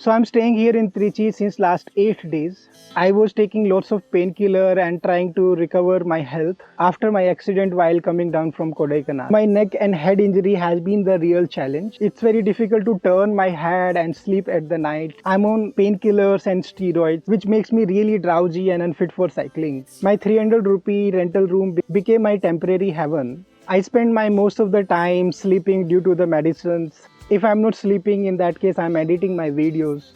So I'm staying here in Trichy since last 8 days. I was taking lots of painkiller and trying to recover my health after my accident while coming down from Kodaikanal. My neck and head injury has been the real challenge. It's very difficult to turn my head and sleep at the night. I'm on painkillers and steroids, which makes me really drowsy and unfit for cycling. My 300 rupee rental room became my temporary heaven. I spend my most of the time sleeping due to the medicines. If I'm not sleeping, in that case, I'm editing my videos.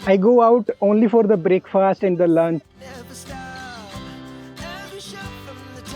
I go out only for the breakfast and the lunch.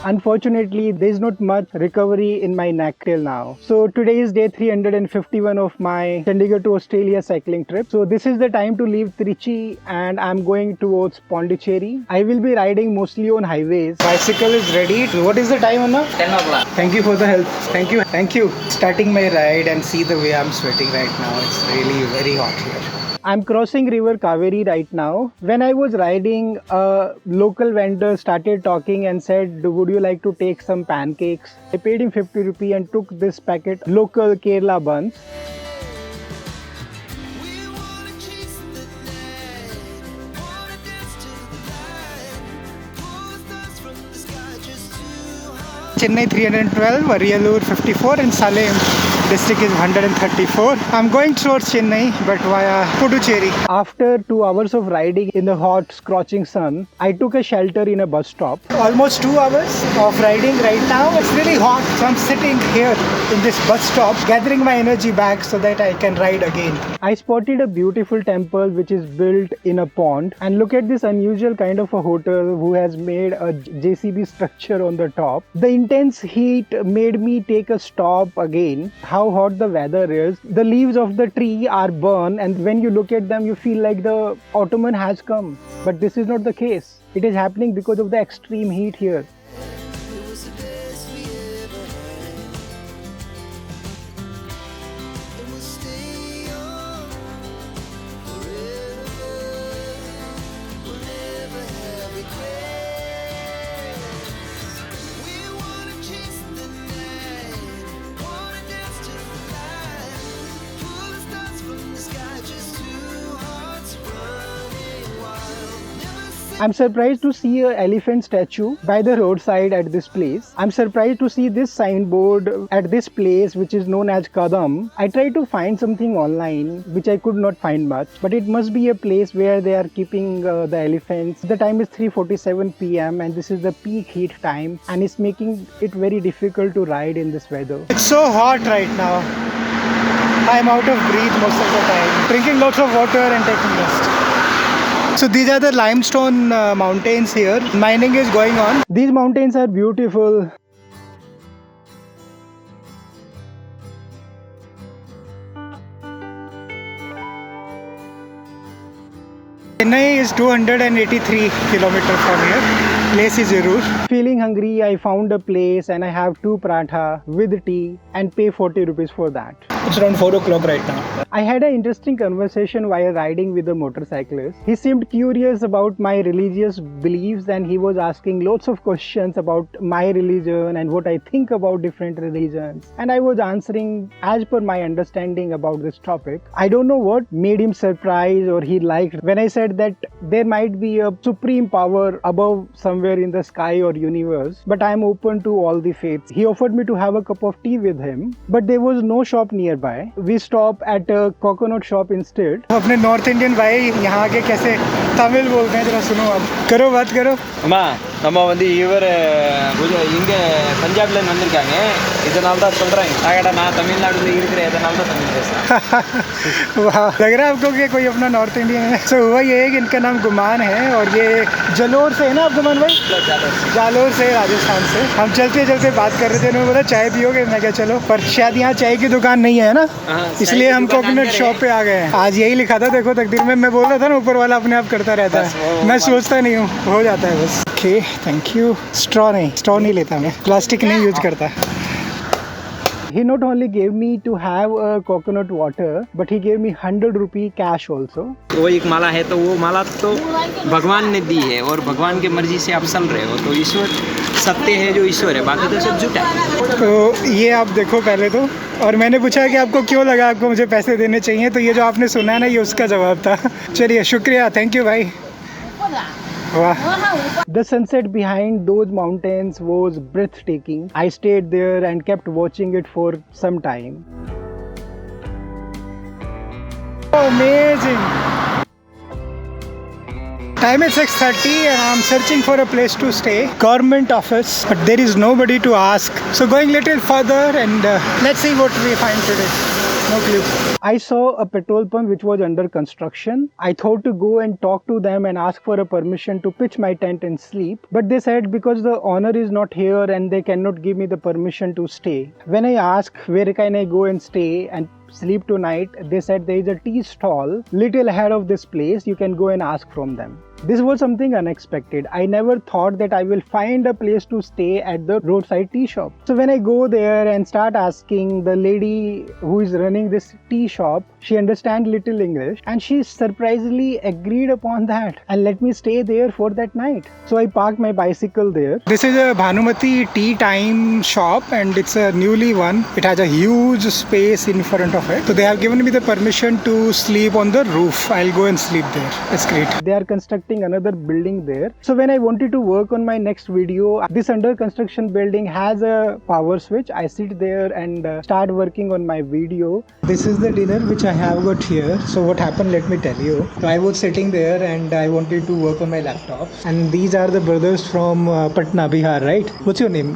Unfortunately, there is not much recovery in my neck till now. So today is day 351 of my Chandigarh to Australia cycling trip. So this is the time to leave Trichy and I'm going towards Pondicherry. I will be riding mostly on highways. Bicycle is ready. What is the time, Anna? 10 o'clock. Thank you for the help. Thank you. Thank you. Starting my ride and see the way I'm sweating right now. It's really very hot here. I'm crossing river Kaveri right now. When I was riding, a local vendor started talking and said, would you like to take some pancakes? I paid him 50 rupee and took this packet local Kerala buns. Chennai 312, Ariyalur 54 and Salem district is 134. I'm going towards Chennai but via Puducherry. After 2 hours of riding in the hot scorching sun, I took a shelter in a bus stop. Almost 2 hours of riding right now. It's really hot, so I'm sitting here in this bus stop gathering my energy back so that I can ride again. I spotted a beautiful temple which is built in a pond, and look at this unusual kind of a hotel who has made a JCB structure on the top. The intense heat made me take a stop again. How hot the weather is. The leaves of the tree are burned and when you look at them you feel like the autumn has come. But this is not the case. It is happening because of the extreme heat here. I'm surprised to see an elephant statue by the roadside at this place. I'm surprised to see this signboard at this place which is known as Kadam. I tried to find something online which I could not find much, but it must be a place where they are keeping the elephants. The time is 3:47 p.m. and this is the peak heat time and it's making it very difficult to ride in this weather. It's so hot right now. I'm out of breath most of the time. Drinking lots of water and taking rest. So these are the limestone mountains here. Mining is going on. These mountains are beautiful. Chennai is 283 kilometers from here. Place is Irur. Feeling hungry, I found a place and I have 2 paratha with tea and pay 40 rupees for that. It's around 4 o'clock right now. I had an interesting conversation while riding with a motorcyclist. He seemed curious about my religious beliefs and he was asking lots of questions about my religion and what I think about different religions. And I was answering as per my understanding about this topic. I don't know what made him surprised or he liked when I said that there might be a supreme power above somewhere in the sky or universe, but I am open to all the faiths. He offered me to have a cup of tea with him, but there was no shop nearby. We stopped at a coconut shop instead. अपने north Indian भाई यहाँ के कैसे तमिल बोलते हैं जरा सुनो अब करो बात करो அம்மா நம்ம வந்து இவர் இங்கே பஞ்சாப்லேருந்து வந்திருக்காங்க இதனால தான் சொல்கிறாங்க ஆகடா நான் தமிழ்நாடுல இருக்கிற இதனால தான் தமிழ் பேசுகிறேன் लग रहा है आपको कि कोई अपना नॉर्थ इंडियन है सो हुआ ये है कि इनका नाम गुमान है और ये जलोर से है ना आप गुमान भाई जालोर से राजस्थान से हम चलते चलते बात कर रहे थे उन्होंने बोला चाय पियोगे मैं क्या चलो पर शायद यहाँ चाय की दुकान नहीं है ना इसलिए हम कोकोनट शॉप पे आ गए हैं आज यही लिखा था देखो तकदीर में मैं बोल रहा था ना ऊपर वाला अपने आप करता रहता है मैं सोचता नहीं हूँ हो जाता है बस ओके थैंक यू स्ट्रॉ नहीं लेता मैं प्लास्टिक नहीं यूज करता He not only gave me to have a coconut water, but he gave me 100 rupee cash also. वो एक माला है तो वो माला तो भगवान ने दी है और भगवान की मर्जी से आप चल रहे हो तो ईश्वर सत्य है जो ईश्वर है, बाकी तो सब झूठा है। तो ये आप देखो पहले तो, और मैंने पूछा कि आपको क्यों लगा आपको मुझे पैसे देने चाहिए, तो ये जो आपने सुना है ना, ये उसका जवाब था। चलिए शुक्रिया, थैंक यू भाई। वाह। The sunset behind those mountains was breathtaking. I stayed there and kept watching it for some time. Amazing. Time is 6:30 and I'm searching for a place to stay. Government office, but there is nobody to ask. So going little further and let's see what we find today. No clue. I saw a petrol pump which was under construction. I thought to go and talk to them and ask for a permission to pitch my tent and sleep. But they said because the owner is not here and they cannot give me the permission to stay. When I asked where can I go and stay and sleep tonight, they said there is a tea stall little ahead of this place. You can go and ask from them. This was something unexpected. I never thought that I will find a place to stay at the roadside tea shop. So when I go there and start asking, the lady who is running this tea shop, she understands little English and she surprisingly agreed upon that and let me stay there for that night. So I parked my bicycle there. This is a Bhanumati Tea Time shop and it's a newly one. It has a huge space in front of it. So they have given me the permission to sleep on the roof. I'll go and sleep there. It's great. They are constructing another building there. So when I wanted to work on my next video, this under construction building has a power switch. I sit there and start working on my video. This is the dinner which I have got here. So what happened, let me tell you. So I was sitting there and I wanted to work on my laptop, and these are the brothers from Patna, Bihar, right? What's your name?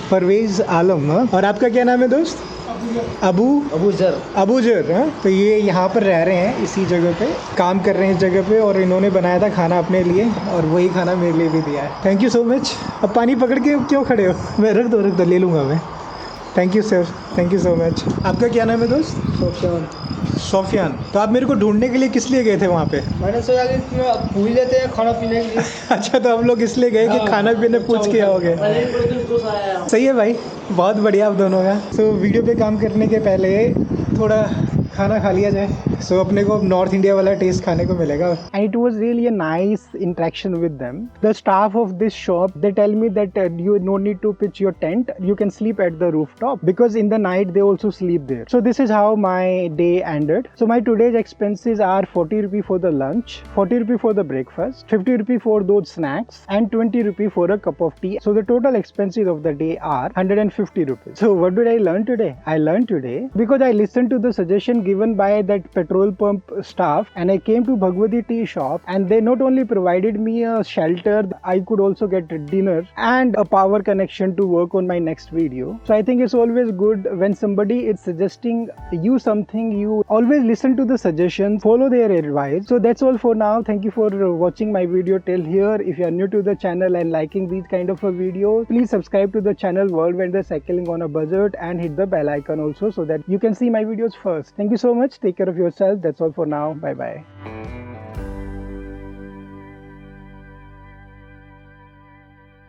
Parvez Alam. हाँ? और आपका क्या नाम है दोस्त? अबूजर। हाँ, तो ये यहाँ पर रह रहे हैं, इसी जगह पे काम कर रहे हैं, इस जगह पे, और इन्होंने बनाया था खाना अपने लिए और वही खाना मेरे लिए भी दिया है। Thank you so much. अब पानी पकड़ के क्यों खड़े हो? मैं रख दो ले लूँगा मैं। Thank you sir, thank you so much. आपका क्या नाम है दोस्त? सोफियान। तो आप मेरे को ढूंढने के लिए किस लिए गए थे वहाँ पे? मैंने सोचा कि पूछ लेते हैं खाना पीने के लिए। अच्छा, तो हम लोग इसलिए गए कि खाना पीने पूछ के आओगे। सही है भाई, बहुत बढ़िया आप दोनों का। तो वीडियो पे काम करने के पहले थोड़ा खाना खा लिया जाए, सो अपने को नॉर्थ इंडिया वाला टेस्ट खाने को मिलेगा। And it was really a nice interaction with them. The staff of this shop, they tell me that you no need to pitch your tent, you can sleep at the rooftop because in the night they also sleep there. So this is how my day ended. So my today's expenses are 40 rupee for the lunch, 40 rupee for the breakfast, 50 rupee for those snacks, and 20 rupee for a cup of tea. So the total expenses of the day are 150 rupees. So what did I learn today? I learned today because I listened to the suggestion given by that petrol pump staff and I came to Bhagwati tea shop, and they not only provided me a shelter, I could also get dinner and a power connection to work on my next video. So I think it's always good when somebody is suggesting you something, you always listen to the suggestions, follow their advice. So that's all for now. Thank you for watching my video till here. If you are new to the channel and liking these kind of a video, please subscribe to the channel World Vendor Cycling on a Budget and hit the bell icon also so that you can see my videos first. Thank you so much. Take care of yourself. That's all for now. Bye bye.